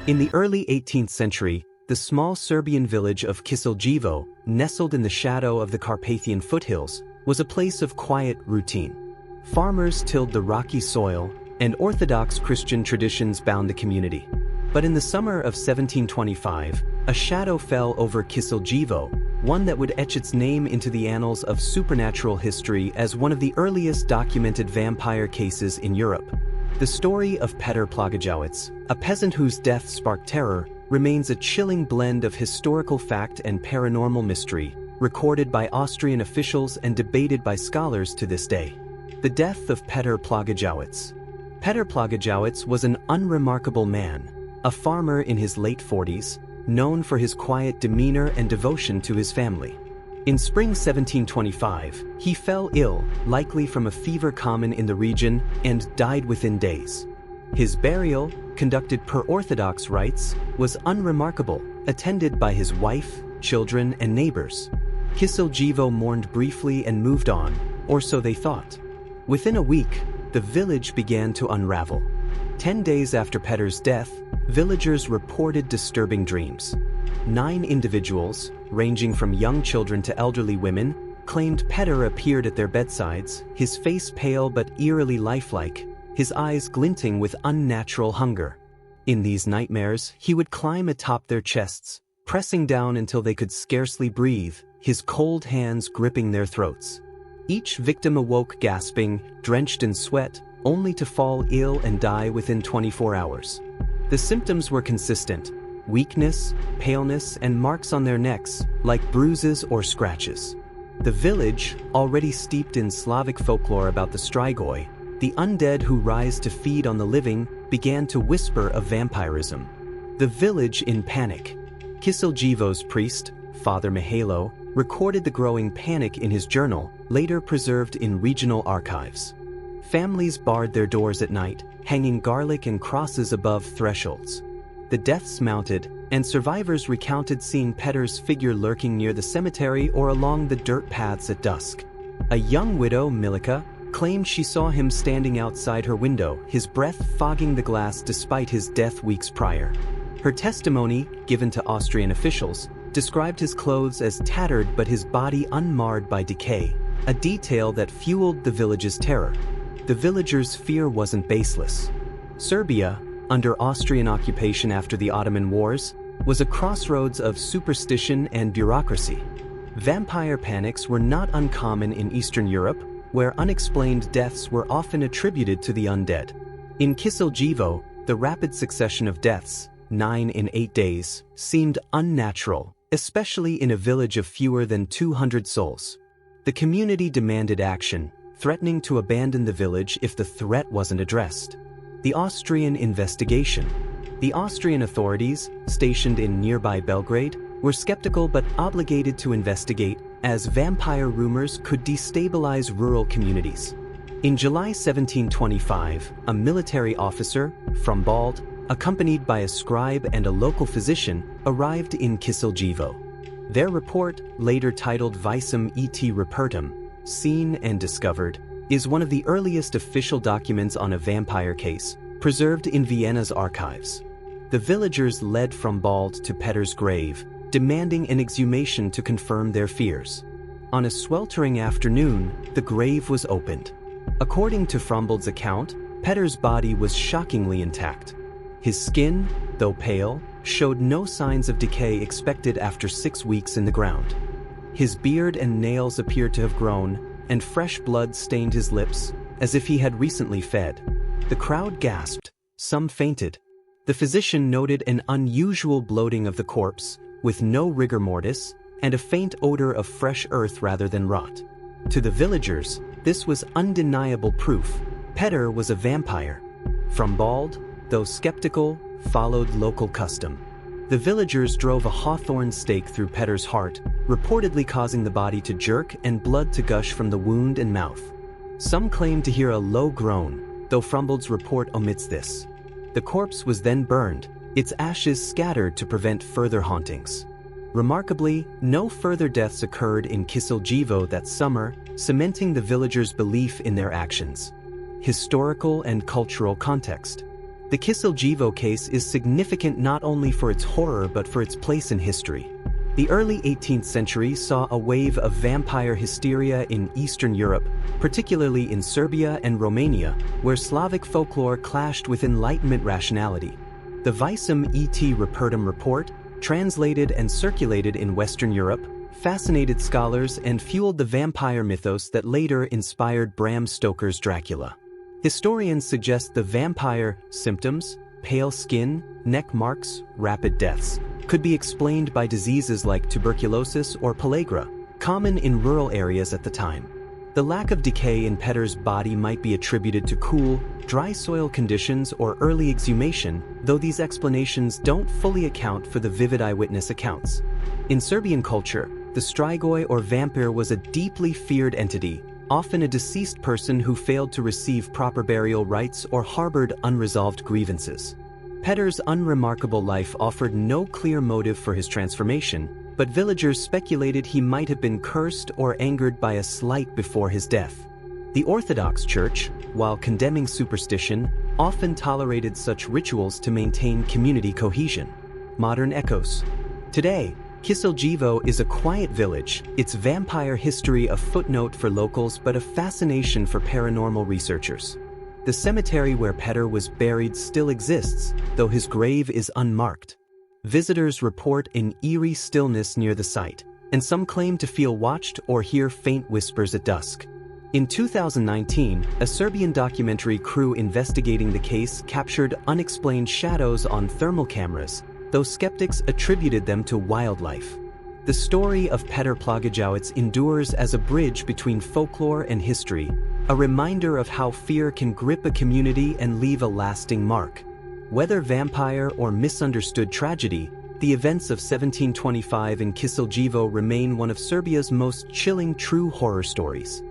In the early 18th century, the small Serbian village of Kiseljevo, nestled in the shadow of the Carpathian foothills, was a place of quiet routine. Farmers tilled the rocky soil, and Orthodox Christian traditions bound the community. But in the summer of 1725, a shadow fell over Kiseljevo, one that would etch its name into the annals of supernatural history as one of the earliest documented vampire cases in Europe. The story of Petr Plagojevich, a peasant whose death sparked terror, remains a chilling blend of historical fact and paranormal mystery, recorded by Austrian officials and debated by scholars to this day. The death of Petr Plagojevich. Petr Plagojevich was an unremarkable man, a farmer in his late 40s, known for his quiet demeanor and devotion to his family. In spring 1725, he fell ill, likely from a fever common in the region, and died within days. His burial, conducted per Orthodox rites, was unremarkable, attended by his wife, children, and neighbors. Kiseljevo mourned briefly and moved on, or so they thought. Within a week, the village began to unravel. 10 days after Petr's death, villagers reported disturbing dreams. 9 individuals, ranging from young children to elderly women, claimed Petr appeared at their bedsides, his face pale but eerily lifelike, his eyes glinting with unnatural hunger. In these nightmares, he would climb atop their chests, pressing down until they could scarcely breathe, his cold hands gripping their throats. Each victim awoke gasping, drenched in sweat, only to fall ill and die within 24 hours. The symptoms were consistent: weakness, paleness, and marks on their necks, like bruises or scratches. The village, already steeped in Slavic folklore about the Strigoi, the undead who rise to feed on the living, began to whisper of vampirism. The village in panic. Kiseljevo's priest, Father Mihailo, recorded the growing panic in his journal, later preserved in regional archives. Families barred their doors at night, hanging garlic and crosses above thresholds. The deaths mounted, and survivors recounted seeing Petr's figure lurking near the cemetery or along the dirt paths at dusk. A young widow, Milika, claimed she saw him standing outside her window, his breath fogging the glass despite his death weeks prior. Her testimony, given to Austrian officials, described his clothes as tattered but his body unmarred by decay, a detail that fueled the village's terror. The villagers' fear wasn't baseless. Serbia, under Austrian occupation after the Ottoman Wars, was a crossroads of superstition and bureaucracy. Vampire panics were not uncommon in Eastern Europe, where unexplained deaths were often attributed to the undead. In Kiseljevo, the rapid succession of deaths, 9 in 8 days, seemed unnatural, especially in a village of fewer than 200 souls. The community demanded action, threatening to abandon the village if the threat wasn't addressed. The Austrian investigation. The Austrian authorities, stationed in nearby Belgrade, were skeptical but obligated to investigate, as vampire rumors could destabilize rural communities. In July 1725, a military officer, from Bald, accompanied by a scribe and a local physician, arrived in Kiseljevo. Their report, later titled Visum et Repertum, Seen and Discovered, is one of the earliest official documents on a vampire case, preserved in Vienna's archives. The villagers led from Bald to Petr's grave, demanding an exhumation to confirm their fears. On a sweltering afternoon, the grave was opened. According to Frombald's account, Petr's body was shockingly intact. His skin, though pale, showed no signs of decay expected after 6 weeks in the ground. His beard and nails appeared to have grown, and fresh blood stained his lips, as if he had recently fed. The crowd gasped, some fainted. The physician noted an unusual bloating of the corpse, with no rigor mortis, and a faint odor of fresh earth rather than rot. To the villagers, this was undeniable proof. Petr was a vampire. From Bald, though skeptical, followed local custom. The villagers drove a hawthorn stake through Petr's heart, reportedly causing the body to jerk and blood to gush from the wound and mouth. Some claimed to hear a low groan, though Frombald's report omits this. The corpse was then burned, its ashes scattered to prevent further hauntings. Remarkably, no further deaths occurred in Kiseljevo that summer, cementing the villagers' belief in their actions. Historical and cultural context. The Kisiljevo case is significant not only for its horror but for its place in history. The early 18th century saw a wave of vampire hysteria in Eastern Europe, particularly in Serbia and Romania, where Slavic folklore clashed with Enlightenment rationality. The Visum et Repertum report, translated and circulated in Western Europe, fascinated scholars and fueled the vampire mythos that later inspired Bram Stoker's Dracula. Historians suggest the vampire symptoms, pale skin, neck marks, rapid deaths, could be explained by diseases like tuberculosis or pellagra, common in rural areas at the time. The lack of decay in Peter's body might be attributed to cool, dry soil conditions or early exhumation, though these explanations don't fully account for the vivid eyewitness accounts. In Serbian culture, the strigoi or vampire was a deeply feared entity, often a deceased person who failed to receive proper burial rites or harbored unresolved grievances. Peter's unremarkable life offered no clear motive for his transformation, but villagers speculated he might have been cursed or angered by a slight before his death. The Orthodox Church, while condemning superstition, often tolerated such rituals to maintain community cohesion. Modern echoes. Today, Kisiljevo is a quiet village, its vampire history a footnote for locals but a fascination for paranormal researchers. The cemetery where Peter was buried still exists, though his grave is unmarked. Visitors report an eerie stillness near the site, and some claim to feel watched or hear faint whispers at dusk. In 2019, a Serbian documentary crew investigating the case captured unexplained shadows on thermal cameras, though skeptics attributed them to wildlife. The story of Peter Plagojevich endures as a bridge between folklore and history, a reminder of how fear can grip a community and leave a lasting mark. Whether vampire or misunderstood tragedy, the events of 1725 in Kisiljevo remain one of Serbia's most chilling true horror stories.